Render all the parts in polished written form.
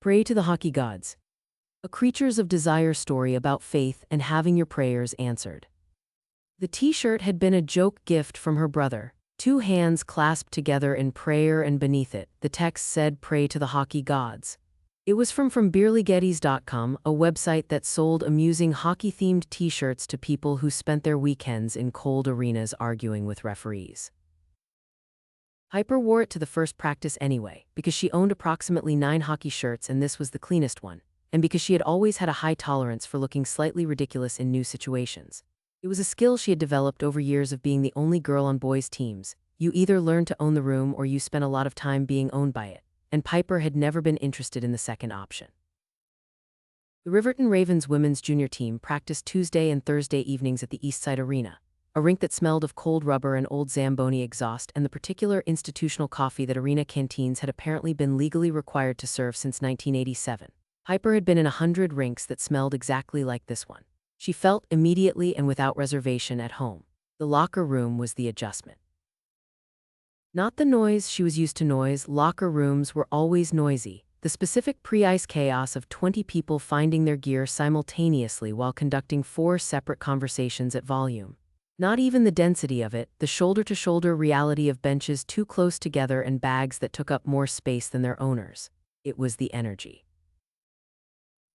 Pray to the hockey gods. A Creatures of Desire story about faith and having your prayers answered. The t-shirt had been a joke gift from her brother, two hands clasped together in prayer, and beneath it, the text said, "Pray to the hockey gods." It was from beerlygetties.com, a website that sold amusing hockey-themed t-shirts to people who spent their weekends in cold arenas arguing with referees. Piper wore it to the first practice anyway, because she owned approximately 9 hockey shirts and this was the cleanest one, and because she had always had a high tolerance for looking slightly ridiculous in new situations. It was a skill she had developed over years of being the only girl on boys' teams. You either learned to own the room or you spent a lot of time being owned by it, and Piper had never been interested in the second option. The Riverton Ravens women's junior team practiced Tuesday and Thursday evenings at the Eastside Arena, a rink that smelled of cold rubber and old Zamboni exhaust and the particular institutional coffee that arena canteens had apparently been legally required to serve since 1987. Piper had been in 100 rinks that smelled exactly like this one. She felt immediately and without reservation at home. The locker room was the adjustment. Not the noise she was used to. Noise. Locker rooms were always noisy. The specific pre-ice chaos of 20 people finding their gear simultaneously while conducting 4 separate conversations at volume. Not even the density of it, the shoulder-to-shoulder reality of benches too close together and bags that took up more space than their owners. It was the energy.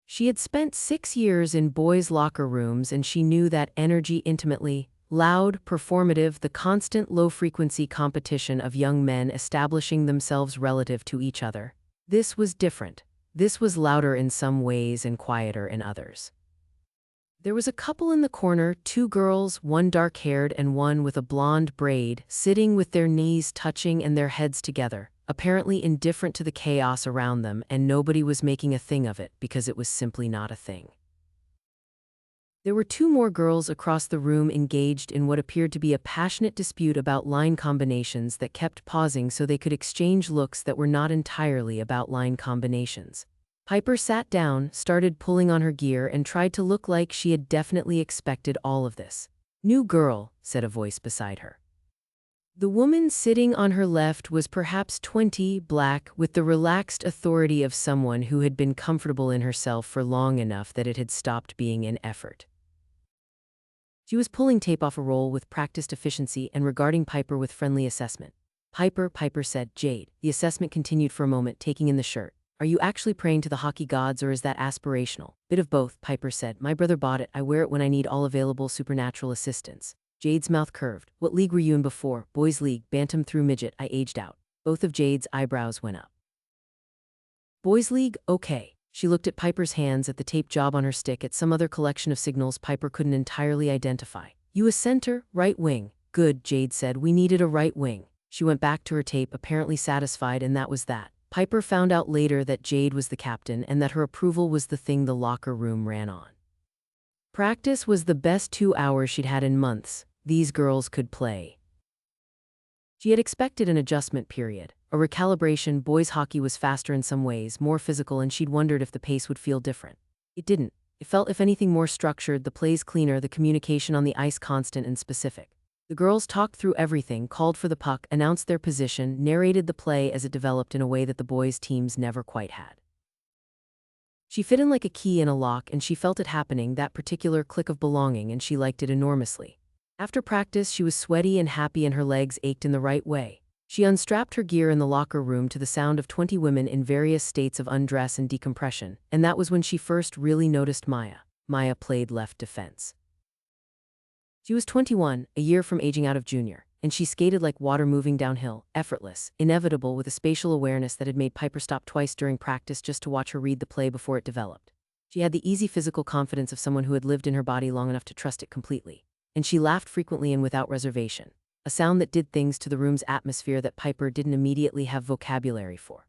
She had spent 6 years in boys' locker rooms and she knew that energy intimately. Loud, performative, the constant low-frequency competition of young men establishing themselves relative to each other. This was different. This was louder in some ways and quieter in others. There was a couple in the corner, 2 girls, one dark-haired and one with a blonde braid, sitting with their knees touching and their heads together, apparently indifferent to the chaos around them, and nobody was making a thing of it because it was simply not a thing. There were 2 more girls across the room engaged in what appeared to be a passionate dispute about line combinations that kept pausing so they could exchange looks that were not entirely about line combinations. Piper sat down, started pulling on her gear, and tried to look like she had definitely expected all of this. "New girl," said a voice beside her. The woman sitting on her left was perhaps 20, black, with the relaxed authority of someone who had been comfortable in herself for long enough that it had stopped being an effort. She was pulling tape off a roll with practiced efficiency and regarding Piper with friendly assessment. Piper said, "Jade." The assessment continued for a moment, taking in the shirt. "Are you actually praying to the hockey gods or is that aspirational?" "Bit of both," Piper said. "My brother bought it. I wear it when I need all available supernatural assistance." Jade's mouth curved. "What league were you in before?" "Boys League, bantam through midget. I aged out." Both of Jade's eyebrows went up. "Boys League? Okay." She looked at Piper's hands, at the tape job on her stick, at some other collection of signals Piper couldn't entirely identify. "You a center, right wing?" "Good," Jade said. "We needed a right wing." She went back to her tape, apparently satisfied, and that was that. Piper found out later that Jade was the captain and that her approval was the thing the locker room ran on. Practice was the best 2 hours she'd had in months. These girls could play. She had expected an adjustment period, a recalibration. Boys hockey was faster in some ways, more physical, and she'd wondered if the pace would feel different. It didn't. It felt, if anything, more structured, the plays cleaner, the communication on the ice constant and specific. The girls talked through everything, called for the puck, announced their position, narrated the play as it developed in a way that the boys' teams never quite had. She fit in like a key in a lock, and she felt it happening, that particular click of belonging, and she liked it enormously. After practice, she was sweaty and happy and her legs ached in the right way. She unstrapped her gear in the locker room to the sound of 20 women in various states of undress and decompression, and that was when she first really noticed Maya. Maya played left defense. She was 21, a year from aging out of junior, and she skated like water moving downhill, effortless, inevitable, with a spatial awareness that had made Piper stop twice during practice just to watch her read the play before it developed. She had the easy physical confidence of someone who had lived in her body long enough to trust it completely. And she laughed frequently and without reservation, a sound that did things to the room's atmosphere that Piper didn't immediately have vocabulary for.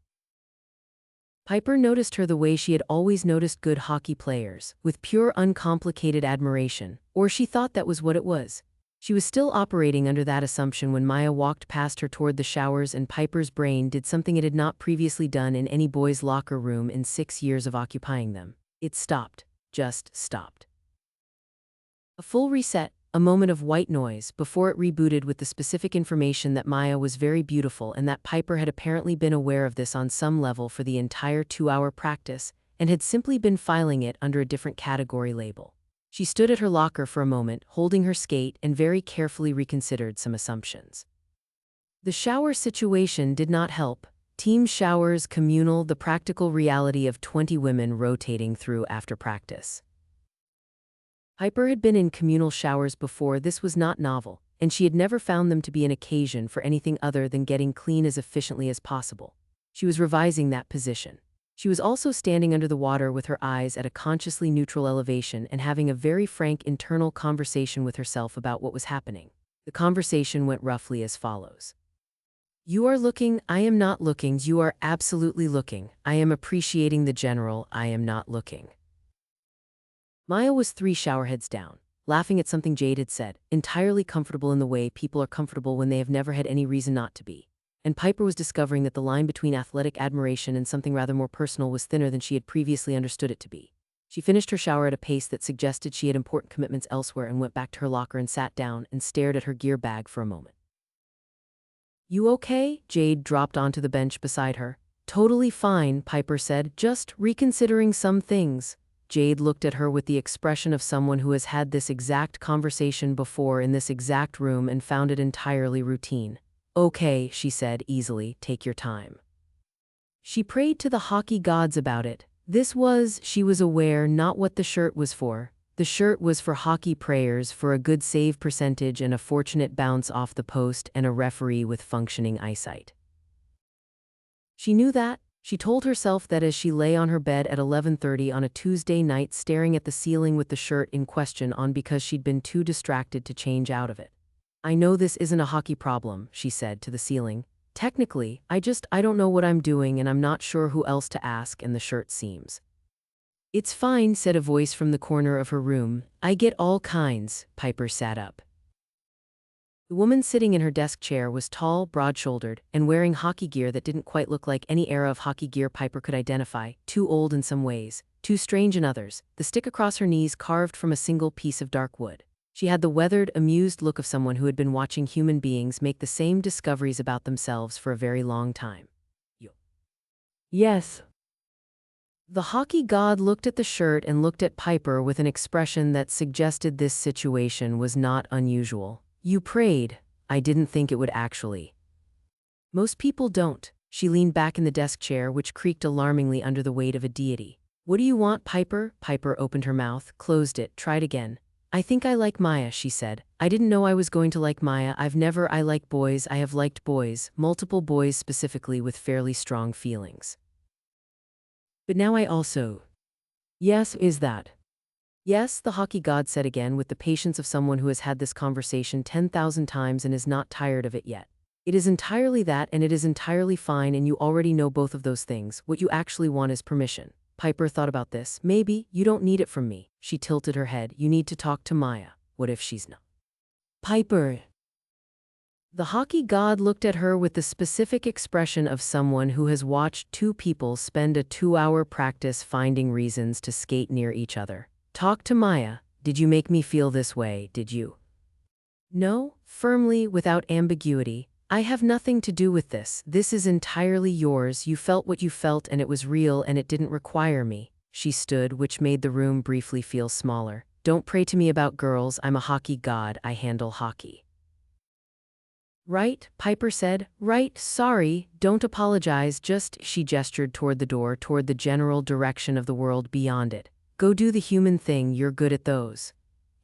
Piper noticed her the way she had always noticed good hockey players, with pure, uncomplicated admiration, or she thought that was what it was. She was still operating under that assumption when Maya walked past her toward the showers and Piper's brain did something it had not previously done in any boys' locker room in 6 years of occupying them. It stopped. Just stopped. A full reset. a moment of white noise, before it rebooted with the specific information that Maya was very beautiful and that Piper had apparently been aware of this on some level for the entire 2-hour practice and had simply been filing it under a different category label. She stood at her locker for a moment, holding her skate, and very carefully reconsidered some assumptions. The shower situation did not help. Team showers, communal, the practical reality of 20 women rotating through after practice. Piper had been in communal showers before. This was not novel, and she had never found them to be an occasion for anything other than getting clean as efficiently as possible. She was revising that position. She was also standing under the water with her eyes at a consciously neutral elevation and having a very frank internal conversation with herself about what was happening. The conversation went roughly as follows. You are looking, I am not looking, you are absolutely looking, I am appreciating the general, I am not looking. Maya was 3 showerheads down, laughing at something Jade had said, entirely comfortable in the way people are comfortable when they have never had any reason not to be. And Piper was discovering that the line between athletic admiration and something rather more personal was thinner than she had previously understood it to be. She finished her shower at a pace that suggested she had important commitments elsewhere and went back to her locker and sat down and stared at her gear bag for a moment. You okay? Jade dropped onto the bench beside her. Totally fine, Piper said, just reconsidering some things. Jade looked at her with the expression of someone who has had this exact conversation before in this exact room and found it entirely routine. Okay, she said easily, take your time. She prayed to the hockey gods about it. This was, she was aware, not what the shirt was for. The shirt was for hockey prayers, for a good save percentage and a fortunate bounce off the post and a referee with functioning eyesight. She knew that. She told herself that as she lay on her bed at 11:30 on a Tuesday night staring at the ceiling with the shirt in question on because she'd been too distracted to change out of it. I know this isn't a hockey problem, she said to the ceiling. Technically, I don't know what I'm doing and I'm not sure who else to ask, and the shirt seems. It's fine, said a voice from the corner of her room. I get all kinds. Piper sat up. The woman sitting in her desk chair was tall, broad-shouldered, and wearing hockey gear that didn't quite look like any era of hockey gear Piper could identify, too old in some ways, too strange in others, the stick across her knees carved from a single piece of dark wood. She had the weathered, amused look of someone who had been watching human beings make the same discoveries about themselves for a very long time. Yes. The hockey god looked at the shirt and looked at Piper with an expression that suggested this situation was not unusual. You prayed. I didn't think it would actually. Most people don't. She leaned back in the desk chair, which creaked alarmingly under the weight of a deity. What do you want, Piper? Piper opened her mouth, closed it, tried again. I think I like Maya, she said. I didn't know I was going to like Maya. I like boys. I have liked boys, multiple boys specifically with fairly strong feelings. But now I also. Yes, is that? Yes, the hockey god said again with the patience of someone who has had this conversation 10,000 times and is not tired of it yet. It is entirely that, and it is entirely fine, and you already know both of those things. What you actually want is permission. Piper thought about this. Maybe, you don't need it from me. She tilted her head. You need to talk to Maya. What if she's not? Piper. The hockey god looked at her with the specific expression of someone who has watched 2 people spend a 2-hour practice finding reasons to skate near each other. Talk to Maya. Did you make me feel this way, did you? No, firmly, without ambiguity. I have nothing to do with this. This is entirely yours. You felt what you felt and it was real and it didn't require me. She stood, which made the room briefly feel smaller. Don't pray to me about girls. I'm a hockey god. I handle hockey. Right, Piper said. Right, sorry, don't apologize, just, she gestured toward the door, toward the general direction of the world beyond it. Go do the human thing, you're good at those.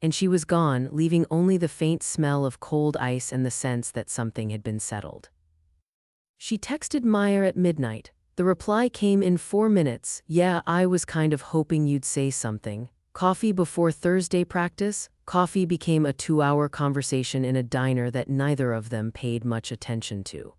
And she was gone, leaving only the faint smell of cold ice and the sense that something had been settled. She texted Maya at midnight. The reply came in 4 minutes. Yeah, I was kind of hoping you'd say something. Coffee before Thursday practice? Coffee became a 2-hour conversation in a diner that neither of them paid much attention to.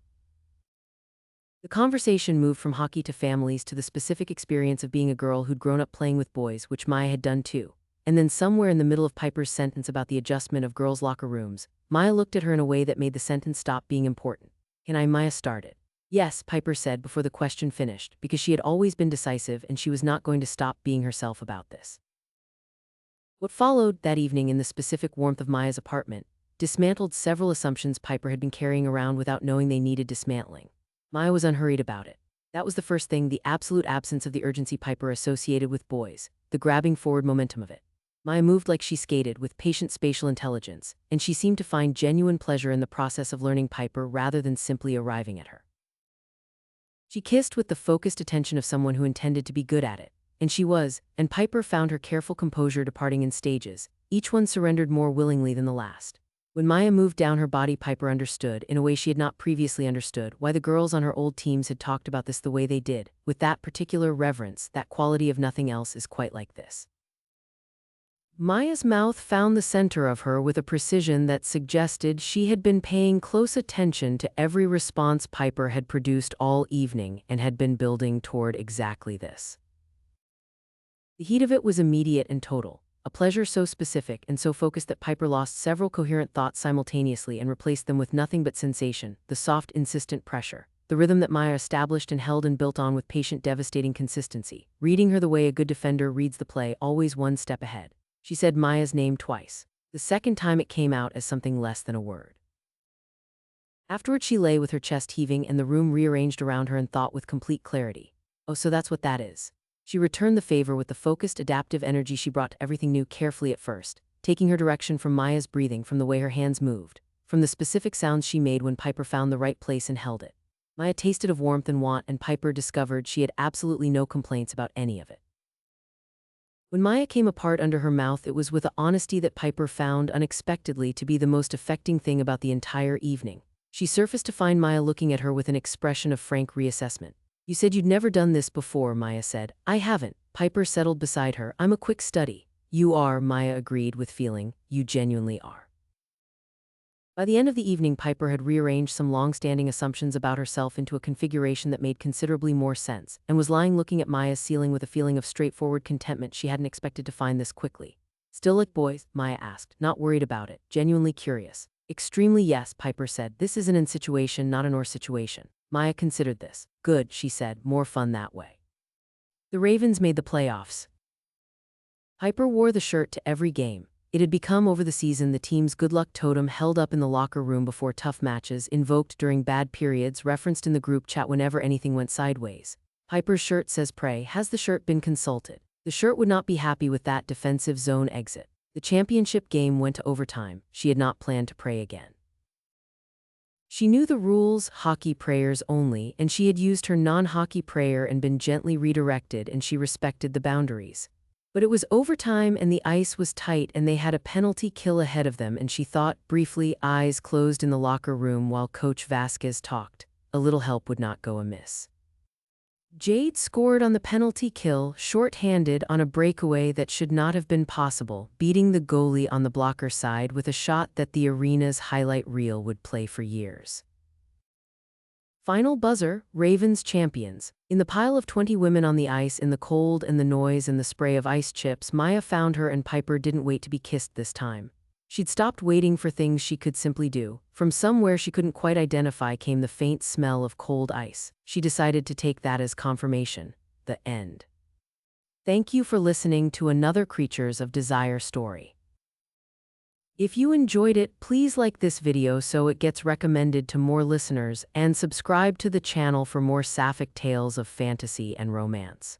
The conversation moved from hockey to families to the specific experience of being a girl who'd grown up playing with boys, which Maya had done too. And then somewhere in the middle of Piper's sentence about the adjustment of girls' locker rooms, Maya looked at her in a way that made the sentence stop being important. Maya started. Yes, Piper said before the question finished, because she had always been decisive and she was not going to stop being herself about this. What followed that evening in the specific warmth of Maya's apartment dismantled several assumptions Piper had been carrying around without knowing they needed dismantling. Maya was unhurried about it. That was the first thing, the absolute absence of the urgency Piper associated with boys, the grabbing forward momentum of it. Maya moved like she skated, with patient spatial intelligence, and she seemed to find genuine pleasure in the process of learning Piper rather than simply arriving at her. She kissed with the focused attention of someone who intended to be good at it, and she was, and Piper found her careful composure departing in stages, each one surrendered more willingly than the last. When Maya moved down her body, Piper understood, in a way she had not previously understood, why the girls on her old teams had talked about this the way they did, with that particular reverence, that quality of nothing else is quite like this. Maya's mouth found the center of her with a precision that suggested she had been paying close attention to every response Piper had produced all evening and had been building toward exactly this. The heat of it was immediate and total, a pleasure so specific and so focused that Piper lost several coherent thoughts simultaneously and replaced them with nothing but sensation, the soft, insistent pressure, the rhythm that Maya established and held and built on with patient, devastating consistency, reading her the way a good defender reads the play, always one step ahead. She said Maya's name twice. The second time it came out as something less than a word. Afterward she lay with her chest heaving and the room rearranged around her and thought with complete clarity. Oh, so that's what that is. She returned the favor with the focused, adaptive energy she brought to everything new, carefully at first, taking her direction from Maya's breathing, from the way her hands moved, from the specific sounds she made when Piper found the right place and held it. Maya tasted of warmth and want, and Piper discovered she had absolutely no complaints about any of it. When Maya came apart under her mouth, it was with an honesty that Piper found unexpectedly to be the most affecting thing about the entire evening. She surfaced to find Maya looking at her with an expression of frank reassessment. You said you'd never done this before, Maya said. I haven't. Piper settled beside her. I'm a quick study. You are, Maya agreed with feeling. You genuinely are. By the end of the evening, Piper had rearranged some long-standing assumptions about herself into a configuration that made considerably more sense, and was lying looking at Maya's ceiling with a feeling of straightforward contentment she hadn't expected to find this quickly. Still like boys? Maya asked, not worried about it, genuinely curious. Extremely yes, Piper said. This is an in situation, not an or situation. Maya considered this. Good, she said, more fun that way. The Ravens made the playoffs. Piper wore the shirt to every game. It had become over the season the team's good luck totem held up in the locker room before tough matches, invoked during bad periods, referenced in the group chat whenever anything went sideways. Piper's shirt says pray. Has the shirt been consulted? The shirt would not be happy with that defensive zone exit. The championship game went to overtime. She had not planned to pray again. She knew the rules, hockey prayers only, and she had used her non-hockey prayer and been gently redirected, and she respected the boundaries. But it was overtime and the ice was tight and they had a penalty kill ahead of them, and she thought, briefly, eyes closed in the locker room while Coach Vasquez talked. A little help would not go amiss. Jade scored on the penalty kill, short-handed on a breakaway that should not have been possible, beating the goalie on the blocker side with a shot that the arena's highlight reel would play for years. Final buzzer, Ravens champions. In the pile of 20 women on the ice, in the cold and the noise and the spray of ice chips, Maya found her, and Piper didn't wait to be kissed this time. She'd stopped waiting for things she could simply do. From somewhere she couldn't quite identify came the faint smell of cold ice. She decided to take that as confirmation. The end. Thank you for listening to another Creatures of Desire story. If you enjoyed it, please like this video so it gets recommended to more listeners, and subscribe to the channel for more Sapphic tales of fantasy and romance.